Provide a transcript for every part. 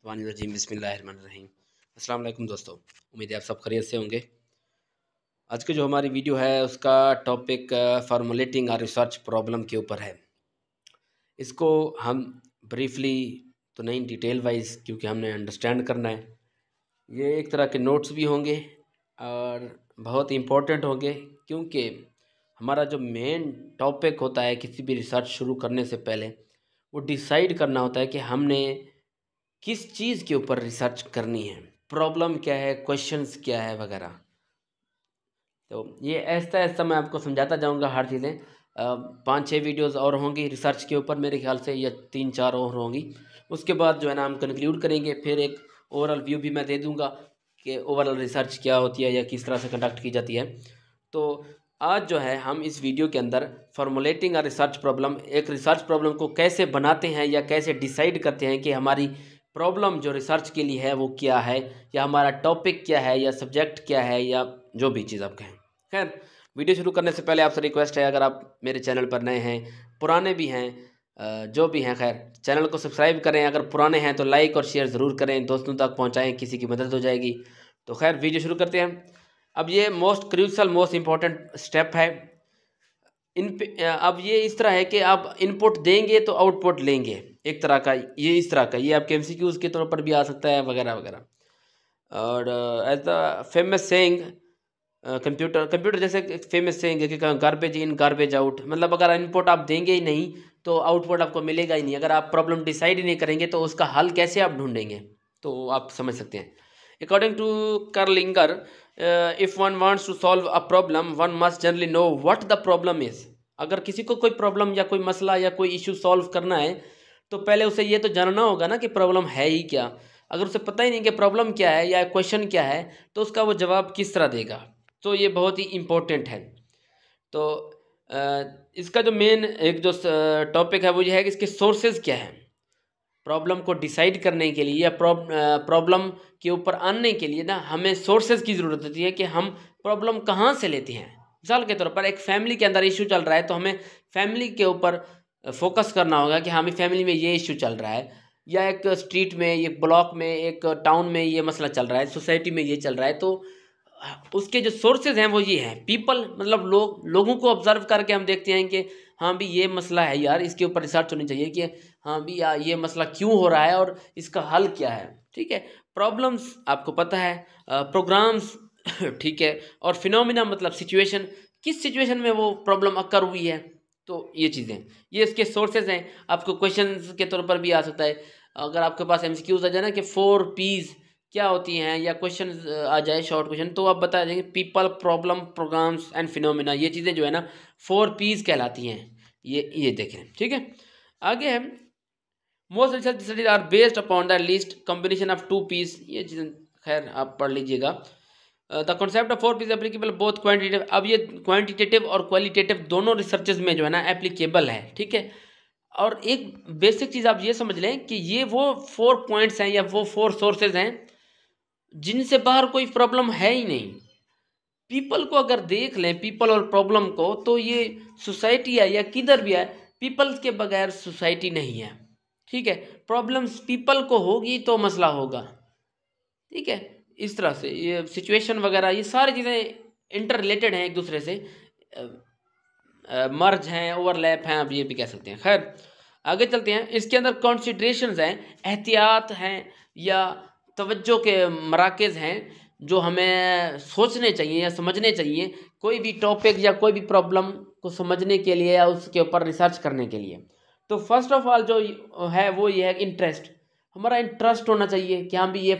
वानिर्रजीम बिस्मिल्लाहिर्रहमानिर्रहीम। अस्सलाम वालेकुम दोस्तों, उम्मीद है आप सब खैरियत से होंगे। आज की जो हमारी वीडियो है उसका टॉपिक फार्मूलेटिंग और रिसर्च प्रॉब्लम के ऊपर है। इसको हम ब्रीफली तो नहीं, डिटेल वाइज, क्योंकि हमने अंडरस्टैंड करना है। ये एक तरह के नोट्स भी होंगे और बहुत इम्पोर्टेंट होंगे, क्योंकि हमारा जो मेन टॉपिक होता है किसी भी रिसर्च शुरू करने से पहले, वो डिसाइड करना होता है कि हमने किस चीज़ के ऊपर रिसर्च करनी है, प्रॉब्लम क्या है, क्वेश्चंस क्या है वगैरह। तो ये ऐसा ऐसा मैं आपको समझाता जाऊंगा हर चीज़ें। 5-6 वीडियोस और होंगी रिसर्च के ऊपर मेरे ख्याल से, या 3-4 और होंगी। उसके बाद जो है ना हम कंक्लूड करेंगे, फिर एक ओवरऑल व्यू भी मैं दे दूंगा कि ओवरऑल रिसर्च क्या होती है या किस तरह से कंडक्ट की जाती है। तो आज जो है हम इस वीडियो के अंदर फॉर्मुलेटिंग अ रिसर्च प्रॉब्लम, एक रिसर्च प्रॉब्लम को कैसे बनाते हैं या कैसे डिसाइड करते हैं कि हमारी प्रॉब्लम जो रिसर्च के लिए है वो क्या है, या हमारा टॉपिक क्या है, या सब्जेक्ट क्या है, या जो भी चीज़ आप कहें। खैर, वीडियो शुरू करने से पहले आपसे रिक्वेस्ट है, अगर आप मेरे चैनल पर नए हैं, पुराने भी हैं, जो भी हैं, खैर चैनल को सब्सक्राइब करें। अगर पुराने हैं तो लाइक और शेयर ज़रूर करें, दोस्तों तक पहुंचाएं, किसी की मदद हो जाएगी। तो खैर वीडियो शुरू करते हैं। अब ये most crucial, most important step है। अब ये इस तरह है कि आप इनपुट देंगे तो आउटपुट लेंगे, एक तरह का ये, इस तरह का ये आपके एमसीक्यूज़ के तौर पर भी आ सकता है वगैरह वगैरह। और as the famous saying, computer computer जैसे फेमस सेइंग है कि गार्बेज इन गार्बेज आउट, मतलब अगर इनपुट आप देंगे ही नहीं तो आउटपुट आपको मिलेगा ही नहीं। अगर आप प्रॉब्लम डिसाइड ही नहीं करेंगे तो उसका हल कैसे आप ढूंढेंगे, तो आप समझ सकते हैं। According to Kerlinger, if one wants to solve a problem one must generally know what the problem is. अगर किसी को कोई प्रॉब्लम या कोई मसला या कोई इशू सॉल्व करना है तो पहले उसे ये तो जानना होगा ना कि प्रॉब्लम है ही क्या। अगर उसे पता ही नहीं कि प्रॉब्लम क्या है या क्वेश्चन क्या है तो उसका वो जवाब किस तरह देगा। तो ये बहुत ही इम्पोर्टेंट है। तो इसका जो मेन एक जो टॉपिक है वो ये है कि इसके सोर्सेज क्या है। प्रॉब्लम को डिसाइड करने के लिए या प्रॉब्लम के ऊपर आने के लिए ना हमें सोर्सेज की ज़रूरत होती है कि हम प्रॉब्लम कहाँ से लेते हैं। मिसाल के तौर पर एक फैमिली के अंदर इशू चल रहा है तो हमें फैमिली के ऊपर फोकस करना होगा कि हमें फैमिली में ये इशू चल रहा है, या एक स्ट्रीट में, एक ब्लॉक में, एक टाउन में ये मसला चल रहा है, सोसाइटी में ये चल रहा है। तो उसके जो सोर्सेज हैं वो ये हैं, पीपल, मतलब लोगों को ऑब्जर्व करके हम देखते हैं कि हाँ भी ये मसला है यार, इसके ऊपर रिसर्च होनी चाहिए कि हाँ भी यार ये मसला क्यों हो रहा है और इसका हल क्या है। ठीक है, प्रॉब्लम्स आपको पता है, प्रोग्राम्स ठीक है, और फिनोमिना मतलब सिचुएशन, किस सिचुएशन में वो प्रॉब्लम अकर हुई है। तो ये चीज़ें, ये इसके सोर्सेज हैं। आपको क्वेश्चन के तौर पर भी आ सकता है, अगर आपके पास एमसीक्यूज आ जाए ना कि 4 पीज क्या होती हैं, या क्वेश्चन आ जाए शॉर्ट क्वेश्चन, तो आप बता देंगे people, problem, programs and phenomena, ये चीज़ें जो है ना 4 पीज कहलाती हैं। ये देखें, ठीक है। आगे है, most research studies are based upon the least combination of 2 P's, ये चीज़ें खैर आप पढ़ लीजिएगा। The concept of 4 P's applicable both quantitative, अब ये क्वान्टिटेटिव और क्वालिटेटिव दोनों रिसर्चेज में जो है ना एप्लीकेबल है, ठीक है। और एक बेसिक चीज़ आप ये समझ लें कि ये वो 4 पॉइंट्स हैं या वो 4 सोर्सेज हैं जिनसे बाहर कोई प्रॉब्लम है ही नहीं। पीपल को अगर देख लें, पीपल और प्रॉब्लम को, तो ये सोसाइटी है या किधर भी है, पीपल के बगैर सोसाइटी नहीं है। ठीक है, प्रॉब्लम्स पीपल को होगी तो मसला होगा। ठीक है, इस तरह से ये सिचुएशन वगैरह ये सारी चीज़ें इंटर रिलेटेड हैं एक दूसरे से, मर्ज हैं, ओवरलैप हैं, आप ये भी कह सकते हैं। खैर आगे चलते हैं। इसके अंदर कॉन्सिड्रेशंस हैं, एहतियात हैं, या तवज्जो के मराकज़ हैं जो हमें सोचने चाहिए या समझने चाहिए कोई भी टॉपिक या कोई भी प्रॉब्लम को समझने के लिए या उसके ऊपर रिसर्च करने के लिए। तो फर्स्ट ऑफ ऑल जो है वो ये है इंटरेस्ट। हमारा इंटरेस्ट होना चाहिए कि हम भी ये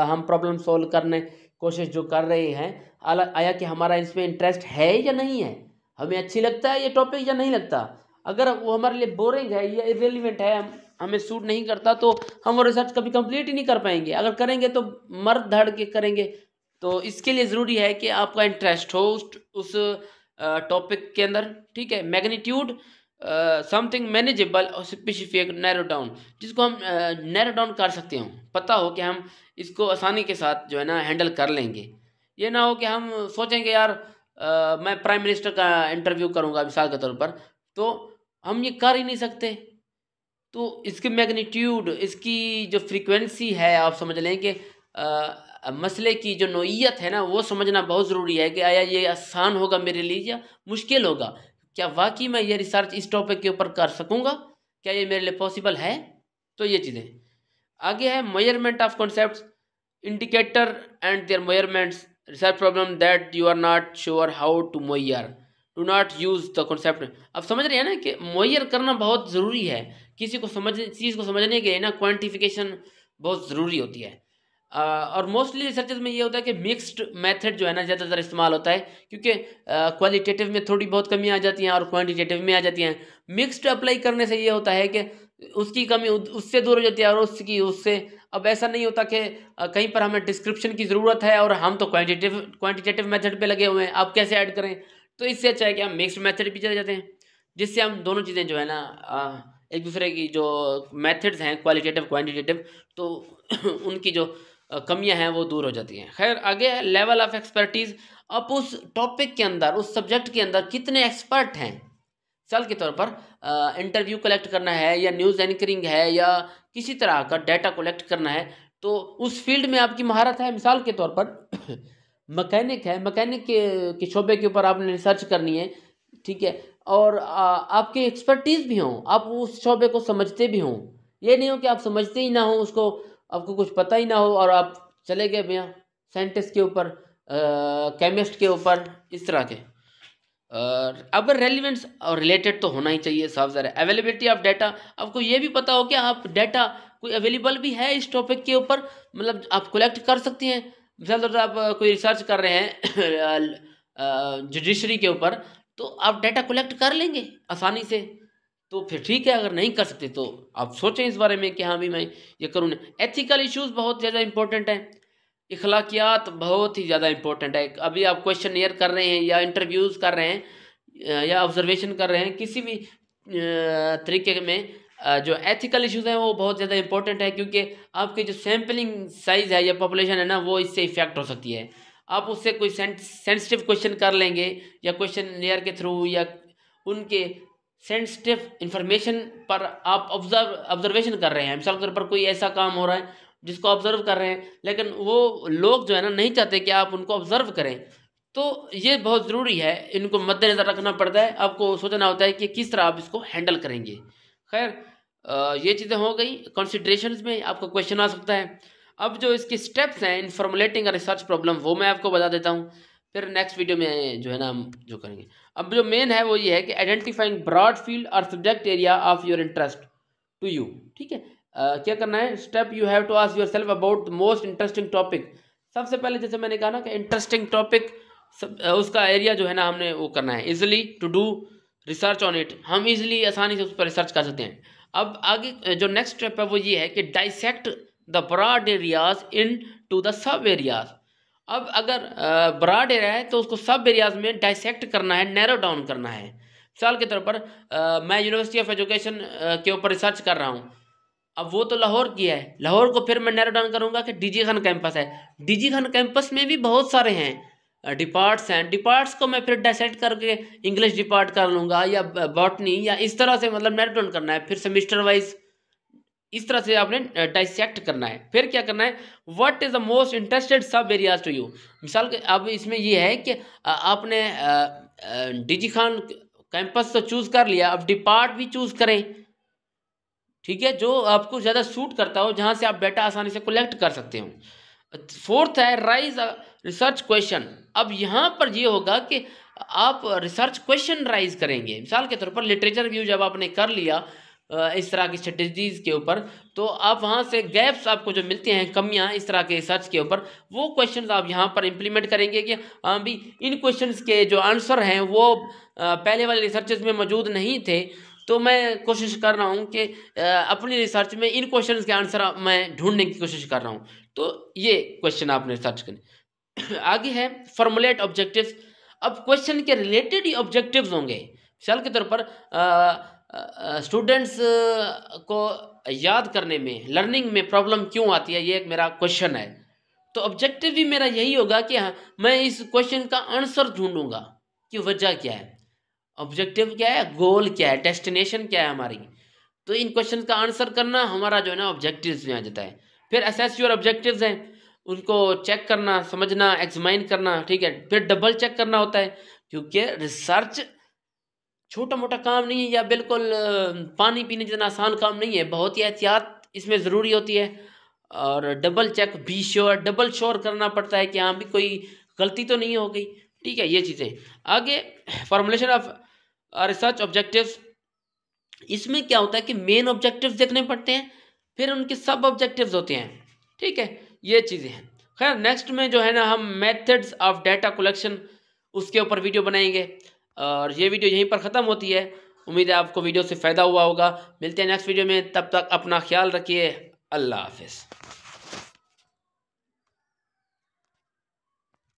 हम प्रॉब्लम सॉल्व करने कोशिश जो कर रहे हैं, आया कि हमारा इसमें इंटरेस्ट है या नहीं है, हमें अच्छी लगता है ये टॉपिक या नहीं लगता। अगर वो हमारे लिए बोरिंग है या इरेलीवेंट है, हमें सूट नहीं करता, तो हम वो रिसर्च कभी कंप्लीट ही नहीं कर पाएंगे। अगर करेंगे तो मर धड़ के करेंगे। तो इसके लिए ज़रूरी है कि आपका इंटरेस्ट हो उस टॉपिक के अंदर। ठीक है, मैग्नीट्यूड समथिंग मैनेजेबल और स्पेसिफिक नैरो डाउन, जिसको हम नैरो डाउन कर सकते हो, पता हो कि हम इसको आसानी के साथ जो है ना हैंडल कर लेंगे। ये ना हो कि हम सोचेंगे यार मैं प्राइम मिनिस्टर का इंटरव्यू करूंगा मिसाल के तौर पर, तो हम ये कर ही नहीं सकते। तो इसकी मैग्नीट्यूड, इसकी जो फ्रीक्वेंसी है, आप समझ लें कि मसले की जो नोइयत है ना, वो समझना बहुत ज़रूरी है कि आया ये आसान होगा मेरे लिए या मुश्किल होगा, क्या वाकई मैं ये रिसर्च इस टॉपिक के ऊपर कर सकूँगा, क्या ये मेरे लिए पॉसिबल है। तो ये चीज़ें आगे है। Measurement of concepts, indicator and their measurements, research problem that you are not sure how to measure, do not use the concept. अब समझ रहे हैं ना कि मेजर करना बहुत ज़रूरी है। किसी को चीज़ को समझने के लिए ना क्वांटिफिकेशन बहुत ज़रूरी होती है। और मोस्टली रिसर्चेज में ये होता है कि मिक्स्ड मेथड जो है ना ज़्यादातर इस्तेमाल होता है, क्योंकि क्वालिटेटिव में थोड़ी बहुत कमी आ जाती हैं और क्वांटिटेटिव में आ जाती हैं। मिक्स्ड अप्लाई करने से ये होता है कि उसकी कमी उससे दूर हो जाती है और उसकी उससे। अब ऐसा नहीं होता कि कहीं पर हमें डिस्क्रिप्शन की ज़रूरत है और हम तो क्वांटिटेटिव मेथड पे लगे हुए हैं, आप कैसे ऐड करें। तो इससे अच्छा है कि हम मिक्स्ड मेथड भी चले जाते हैं, जिससे हम दोनों चीज़ें जो है ना एक दूसरे की जो मेथड्स हैं क्वालिटेटिव क्वांटिटेटिव, तो उनकी जो कमियां हैं वो दूर हो जाती हैं। खैर आगे है लेवल ऑफ एक्सपर्टीज़। आप उस टॉपिक के अंदर, उस सब्जेक्ट के अंदर कितने एक्सपर्ट हैं। मिसाल के तौर पर इंटरव्यू कलेक्ट करना है या न्यूज़ एंकरिंग है या किसी तरह का डाटा कलेक्ट करना है, तो उस फील्ड में आपकी महारत है। मिसाल के तौर पर मैकेनिक है, मैकेनिक के शोबे के ऊपर आपने रिसर्च करनी है, ठीक है, और आपकी एक्सपर्टीज़ भी हों, आप उस शोबे को समझते भी हों। ये नहीं हो कि आप समझते ही ना हो उसको, आपको कुछ पता ही ना हो और आप चले गए भैया साइंटिस्ट के ऊपर, केमिस्ट के ऊपर, इस तरह के। अब रेलिवेंस और रिलेटेड तो होना ही चाहिए, साफ ज़रा। अवेलेबिलिटी ऑफ डाटा, आपको ये भी पता हो कि आप डाटा कोई अवेलेबल भी है इस टॉपिक के ऊपर, मतलब आप कलेक्ट कर सकते हैं। मिसाल आप कोई रिसर्च कर रहे हैं जुडिशरी के ऊपर, तो आप डाटा कलेक्ट कर लेंगे आसानी से, तो फिर ठीक है। अगर नहीं कर सकते तो आप सोचें इस बारे में कि हाँ भी मैं ये करूँ। एथिकल इश्यूज़ बहुत ज़्यादा इंपॉर्टेंट हैं, इखलाकियात बहुत ही ज़्यादा इंपॉर्टेंट है। अभी आप क्वेश्चनियर कर रहे हैं या इंटरव्यूज़ कर रहे हैं या ऑब्जर्वेशन कर रहे हैं, किसी भी तरीके में जो एथिकल इश्यूज़ हैं वो बहुत ज़्यादा इंपॉर्टेंट है, क्योंकि आपकी जो सैम्पलिंग साइज़ है या पॉपुलेशन है ना, वो इससे इफेक्ट हो सकती है। आप उससे कोई सेंसिटिव क्वेश्चन कर लेंगे या क्वेश्चनियर के थ्रू या उनके सेंसिटिव इंफॉर्मेशन पर आप ऑब्जर्वेशन कर रहे हैं। मिसाल के तौर पर कोई ऐसा काम हो रहा है जिसको ऑब्जर्व कर रहे हैं, लेकिन वो लोग जो है ना नहीं चाहते कि आप उनको ऑब्जर्व करें, तो ये बहुत ज़रूरी है, इनको मद्देनज़र रखना पड़ता है। आपको सोचना होता है कि किस तरह आप इसको हैंडल करेंगे। खैर ये चीज़ें हो गई। कंसिडरेशंस में आपका क्वेश्चन आ सकता है। अब जो इसके स्टेप्स हैं इन फॉर्मुलेटिंग अ रिसर्च प्रॉब्लम, वो मैं आपको बता देता हूँ, फिर नेक्स्ट वीडियो में जो है ना हम जो करेंगे। अब जो मेन है वो ये है कि आइडेंटिफाइंग ब्रॉड फील्ड और subject area of your interest to you, ठीक है। क्या करना है, step you have to ask yourself about most interesting topic. सबसे पहले जैसे मैंने कहा ना कि इंटरेस्टिंग टॉपिक, उसका एरिया जो है ना हमने वो करना है, easily to do research on it, हम इजिली आसानी से उस पर रिसर्च कर सकते हैं। अब आगे जो नेक्स्ट स्टेप है वो ये है कि dissect the broad areas into the sub areas. अब अगर ब्रॉड एरिया है तो उसको सब एरियाज में डाइसेक्ट करना है, नैरो डाउन करना है। मिसाल के तौर पर मैं यूनिवर्सिटी ऑफ एजुकेशन के ऊपर रिसर्च कर रहा हूँ। अब वो तो लाहौर की है, लाहौर को फिर मैं नैरो डाउन करूँगा कि डीजी खान कैंपस है। डीजी खान कैंपस में भी बहुत सारे हैं डिपार्ट्स हैं, डिपार्ट्स को मैं फिर डाइसेक्ट करके इंग्लिश डिपार्ट कर लूँगा या बॉटनी या इस तरह से, मतलब नैरो डाउन करना है। फिर सेमिस्टर वाइज इस तरह से आपने डाइसेक्ट करना है। फिर क्या करना है, what is the most interested सब एरियाज टू यू। मिसाल के अब इसमें ये है कि आपने डीजी खान कैंपस तो चूज़ कर लिया, अब डिपार्ट भी चूज़ करें, ठीक है, जो आपको ज़्यादा सूट करता हो, जहाँ से आप डाटा आसानी से कलेक्ट कर सकते हो। फोर्थ है राइज रिसर्च क्वेश्चन। अब यहाँ पर ये होगा कि आप रिसर्च क्वेश्चन राइज करेंगे। मिसाल के तौर पर लिटरेचर रिव्यू जब आपने कर लिया इस तरह की स्ट्रेटजीज़ के ऊपर, तो आप वहाँ से गैप्स आपको जो मिलते हैं, कमियाँ इस तरह के रिसर्च के ऊपर, वो क्वेश्चंस आप यहाँ पर इम्प्लीमेंट करेंगे कि हाँ भी इन क्वेश्चंस के जो आंसर हैं वो पहले वाले रिसर्चेज में मौजूद नहीं थे, तो मैं कोशिश कर रहा हूँ कि अपनी रिसर्च में इन क्वेश्चंस के आंसर मैं ढूंढने की कोशिश कर रहा हूँ। तो ये क्वेश्चन आपने रिसर्च करने। आगे है फॉर्मुलेट ऑब्जेक्टिव्स। अब क्वेश्चन के रिलेटेड ही ऑब्जेक्टिव्स होंगे। मिसाल के तौर पर स्टूडेंट्स को याद करने में, लर्निंग में प्रॉब्लम क्यों आती है, ये एक मेरा क्वेश्चन है। तो ऑब्जेक्टिव भी मेरा यही होगा कि हाँ, मैं इस क्वेश्चन का आंसर ढूंढूंगा कि वजह क्या है। ऑब्जेक्टिव क्या है, गोल क्या है, डेस्टिनेशन क्या है हमारी। तो इन क्वेश्चन का आंसर करना हमारा जो है ना ऑब्जेक्टिव्स में आ जाता है। फिर असेस योर ऑब्जेक्टिव्स हैं, उनको चेक करना, समझना, एग्जामाइन करना, ठीक है। फिर डबल चेक करना होता है, क्योंकि रिसर्च छोटा मोटा काम नहीं है या बिल्कुल पानी पीने जितना आसान काम नहीं है, बहुत ही एहतियात इसमें ज़रूरी होती है। और double check, be sure, double sure करना पड़ता है कि हाँ भी कोई गलती तो नहीं हो गई, ठीक है। ये चीज़ें आगे फॉर्मुलेशन ऑफ रिसर्च ऑब्जेक्टिव्स, इसमें क्या होता है कि मेन ऑब्जेक्टिव्स देखने पड़ते हैं, फिर उनके सब ऑब्जेक्टिव्स होते हैं, ठीक है। ये चीज़ें हैं। खैर नेक्स्ट में जो है ना हम मेथड्स ऑफ डाटा कलेक्शन उसके ऊपर वीडियो बनाएंगे, और ये वीडियो यहीं पर ख़त्म होती है। उम्मीद है आपको वीडियो से फ़ायदा हुआ होगा। मिलते हैं नेक्स्ट वीडियो में, तब तक अपना ख्याल रखिए। अल्लाह हाफिज़।